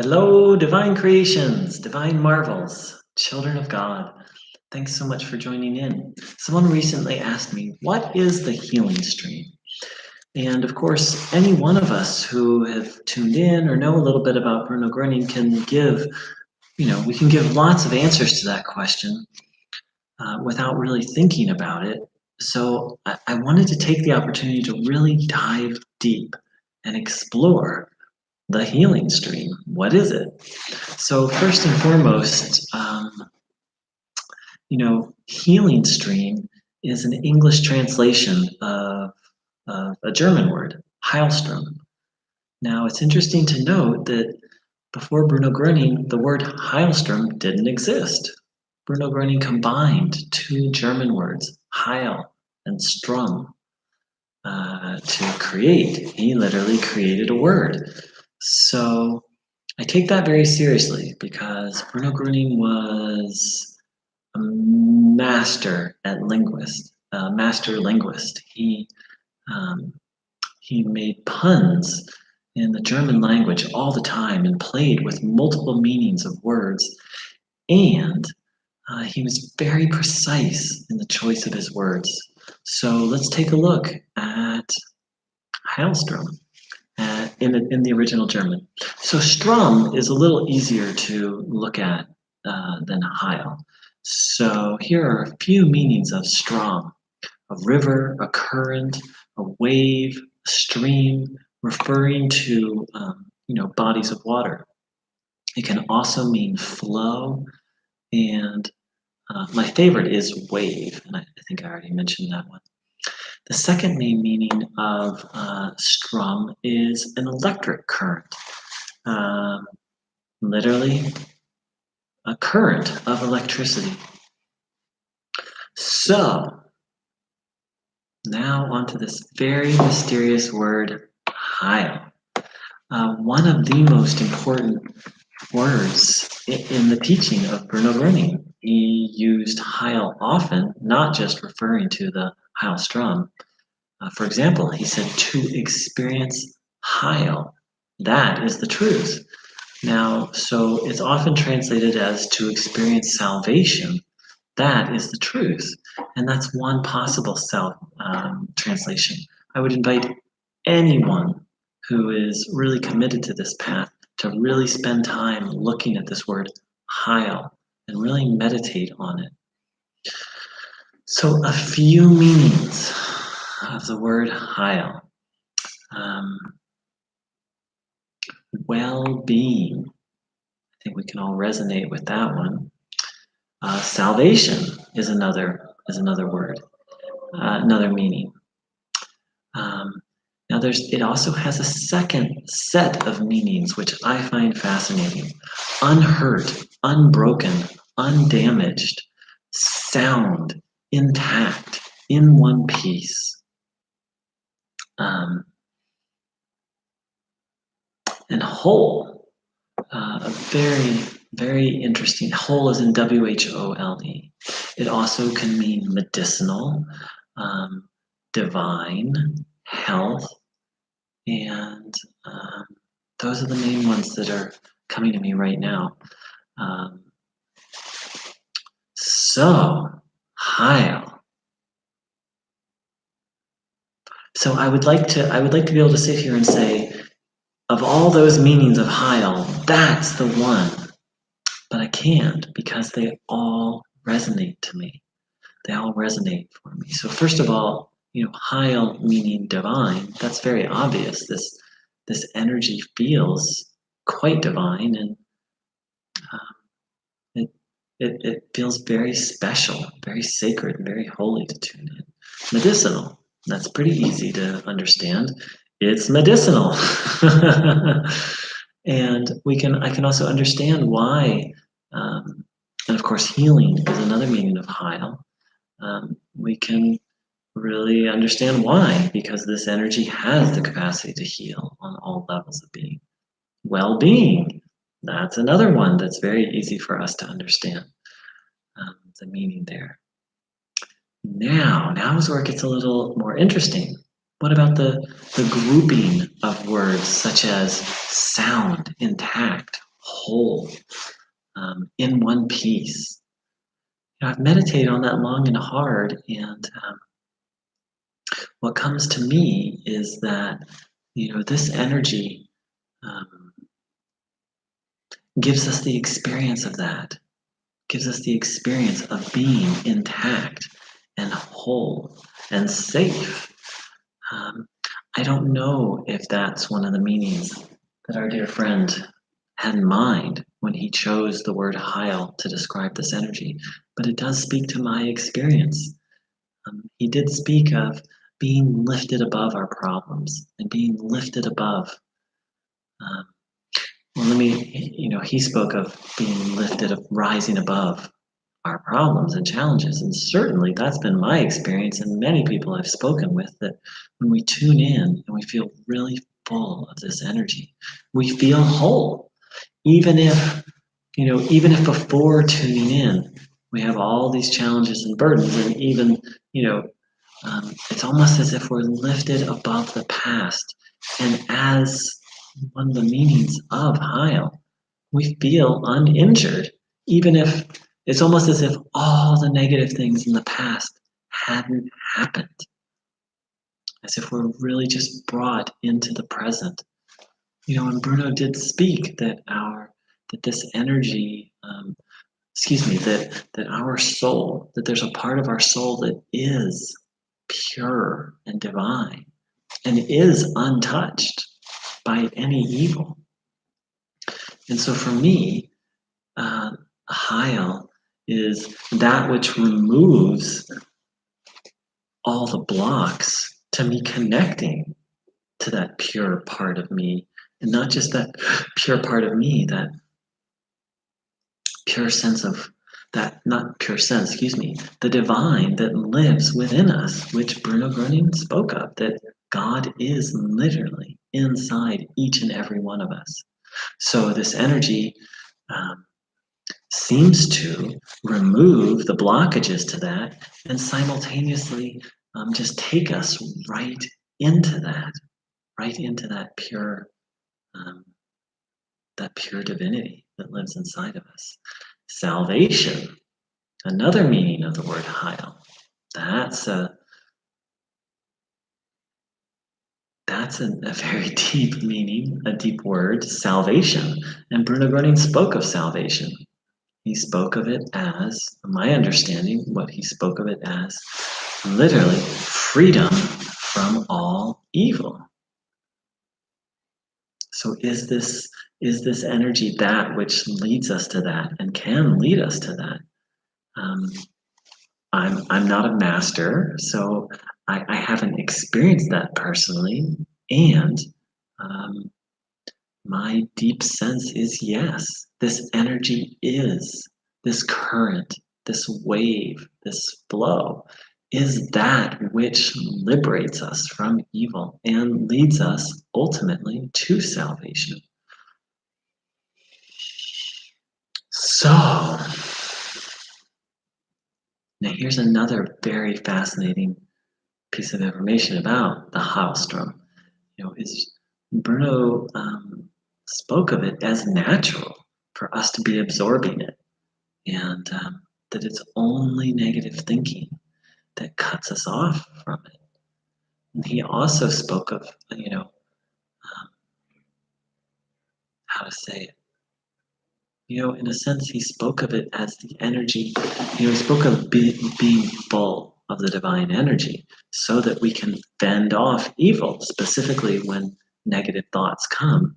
Hello, divine creations, divine marvels, children of God. Thanks so much for joining in. Someone recently asked me, what is the healing stream? And of course, any one of us who have tuned in or know a little bit about Bruno Gröning can give, we can give lots of answers to that question without really thinking about it. So I wanted to take the opportunity to really dive deep and explore the healing stream. What is it? So first and foremost, healing stream is an English translation of a German word, Heilstrom. Now it's interesting to note that before Bruno Gröning, the word Heilstrom didn't exist. Bruno Gröning combined two German words, Heil and Strom, to create. He literally created a word. So I take that very seriously because Bruno Gröning was a master linguist. He made puns in the German language all the time and played with multiple meanings of words. And he was very precise in the choice of his words. So let's take a look at Heilstrom in the original German. So Strom is a little easier to look at than Heil. So here are a few meanings of Strom: a river, a current, a wave, a stream, referring to bodies of water. It can also mean flow, and my favorite is wave, and I think I already mentioned that one. The second main meaning of strum is an electric current, um, literally a current of electricity. So now onto this very mysterious word, Heil. One of the most important words in the teaching of Bruno Gröning. He used Heil often, not just referring to the Heilstrom. For example, he said, to experience Heil, that is the truth. Now, so it's often translated as to experience salvation, that is the truth. And that's one possible translation. I would invite anyone who is really committed to this path to really spend time looking at this word Heil and really meditate on it. So a few meanings of the word Heil. Well-being. I think we can all resonate with that one. Salvation is another word, another meaning. Now it also has a second set of meanings which I find fascinating. Unhurt, unbroken, undamaged, sound, intact, in one piece. And whole, a very, very interesting, whole is in W-H-O-L-E. It also can mean medicinal, divine, health, and those are the main ones that are coming to me right now. So, Heil. So I would like to be able to sit here and say, of all those meanings of Heil, that's the one. But I can't because they all resonate to me. They all resonate for me. So first of all, Heil meaning divine, that's very obvious. This energy feels quite divine, and it feels very special, very sacred, and very holy to tune in. Medicinal, that's pretty easy to understand. It's medicinal. And I can also understand why, and of course healing is another meaning of Heil. We can really understand why, because this energy has the capacity to heal on all levels of being. Well-being, that's another one that's very easy for us to understand, the meaning there. Now is where it gets a little more interesting. What about the grouping of words such as sound, intact, whole, in one piece. I've meditated on that long and hard, and what comes to me is that this energy um, gives us the experience of that, gives us the experience of being intact and whole and safe. Um, I don't know if that's one of the meanings that our dear friend had in mind when he chose the word Heil to describe this energy, but it does speak to my experience. He did speak of being lifted above our problems and being lifted above. Um, he spoke of being lifted, of rising above our problems and challenges. And certainly that's been my experience and many people I've spoken with, that when we tune in and we feel really full of this energy, we feel whole. Even if, even if before tuning in, we have all these challenges and burdens, and even, it's almost as if we're lifted above the past. And as one of the meanings of Heil, we feel uninjured, even if it's almost as if all the negative things in the past hadn't happened, as if we're really just brought into the present. And Bruno did speak that this energy, that our soul, that there's a part of our soul that is pure and divine and is untouched by any evil. And so for me, Heil is that which removes all the blocks to me connecting to that pure part of me. And not just that pure part of me, that pure sense of that, not pure sense, the divine that lives within us, which Bruno Gröning spoke of, that God is literally inside each and every one of us. So this energy seems to remove the blockages to that and simultaneously just take us right into um, that pure divinity that lives inside of us. Salvation, another meaning of the word Heil. That's a very deep meaning, a deep word, salvation. And Bruno Gröning spoke of salvation. He spoke of it as, my understanding, what he spoke of it as, literally freedom from all evil. So is this energy that which leads us to that and can lead us to that? I'm not a master, so I haven't experienced that personally, and um, my deep sense is yes, this energy is, this current, this wave, this flow is that which liberates us from evil and leads us ultimately to salvation. So, now here's another very fascinating piece of information about the Heilstrom. Is Bruno spoke of it as natural for us to be absorbing it, and that it's only negative thinking that cuts us off from it. And he also spoke of, how to say it. In a sense, he spoke of it as the energy. He spoke of being full of the divine energy, so that we can fend off evil, specifically when negative thoughts come.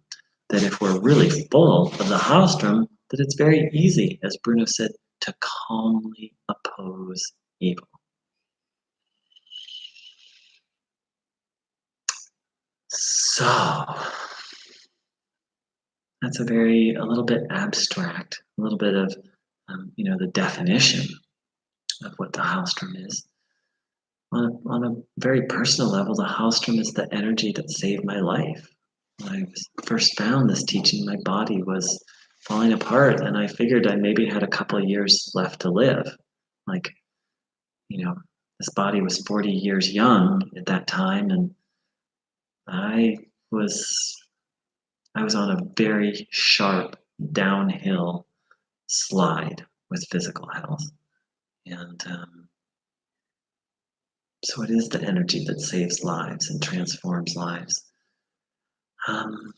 That if we're really full of the Heilstrom, that it's very easy, as Bruno said, to calmly oppose evil. So that's a little bit abstract, a little bit of, the definition of what the Heilstrom is. On a very personal level, the Heilstrom is the energy that saved my life. When I first found this teaching, my body was falling apart, and I figured I maybe had a couple of years left to live. Like, this body was 40 years young at that time, and I was on a very sharp downhill slide with physical health. And so it is the energy that saves lives and transforms lives. Um,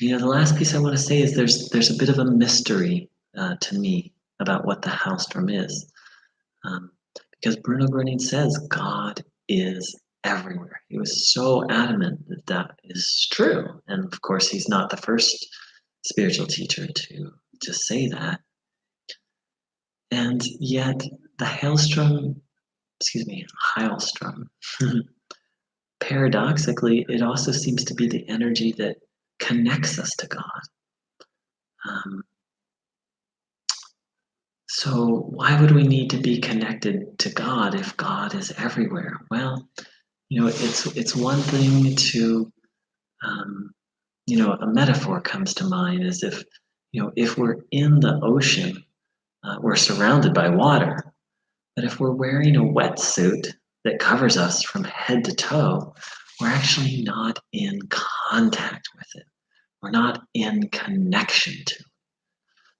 the last piece I want to say is there's a bit of a mystery to me about what the Hailstorm is. Because Bruno Gröning says God is everywhere. He was so adamant that that is true. And of course, he's not the first spiritual teacher to say that. And yet, the Hailstrom, paradoxically, it also seems to be the energy that connects us to God. So why would we need to be connected to God if God is everywhere? Well, it's one thing to, a metaphor comes to mind as if we're in the ocean, we're surrounded by water, but if we're wearing a wetsuit that covers us from head to toe, we're actually not in contact with it. We're not in connection to it.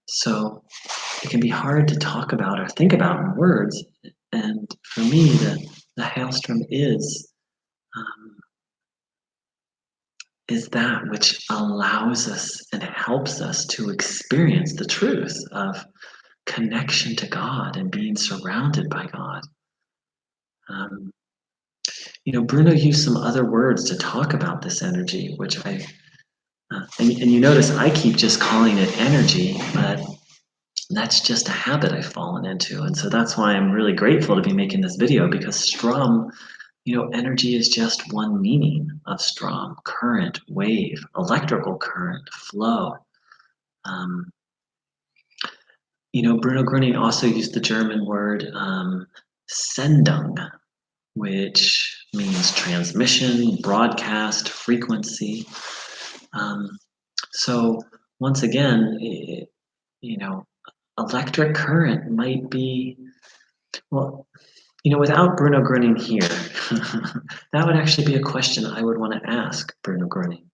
So it can be hard to talk about or think about in words. And for me, the Hailstorm is that which allows us and helps us to experience the truth of connection to God and being surrounded by God. Bruno used some other words to talk about this energy, which and you notice I keep just calling it energy, but that's just a habit I've fallen into. And so that's why I'm really grateful to be making this video, because Strom, energy is just one meaning of Strom: current, wave, electrical current, flow. Bruno Gröning also used the German word Sendung, which means transmission, broadcast, frequency. So once again, electric current might be, well, without Bruno Gröning here, that would actually be a question I would want to ask Bruno Gröning.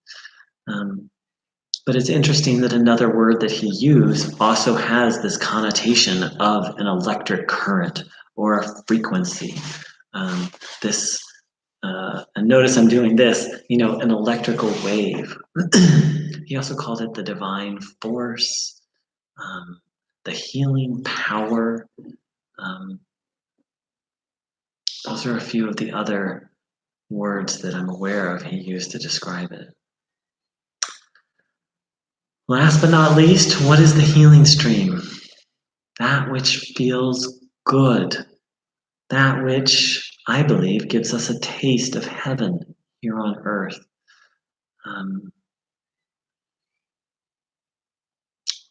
But it's interesting that another word that he used also has this connotation of an electric current or a frequency. And notice I'm doing this, an electrical wave. He also called it the divine force, the healing power. Those are a few of the other words that I'm aware of he used to describe it. Last but not least, what is the healing stream? That which feels good. That which, I believe, gives us a taste of heaven here on earth.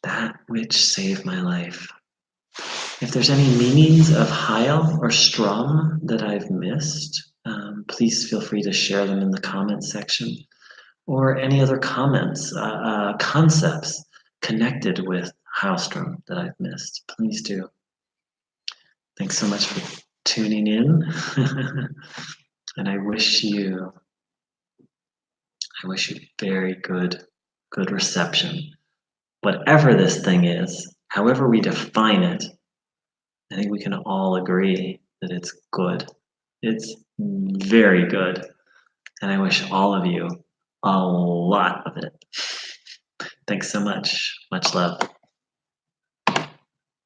That which saved my life. If there's any meanings of Heil or Strom that I've missed, please feel free to share them in the comments section, or any other comments, concepts connected with Hailstorm that I've missed. Please do. Thanks so much for tuning in, and I wish you very good reception. Whatever this thing is, however we define it, I think we can all agree that it's good. It's very good. And I wish all of you a lot of it. Thanks so much. Much love.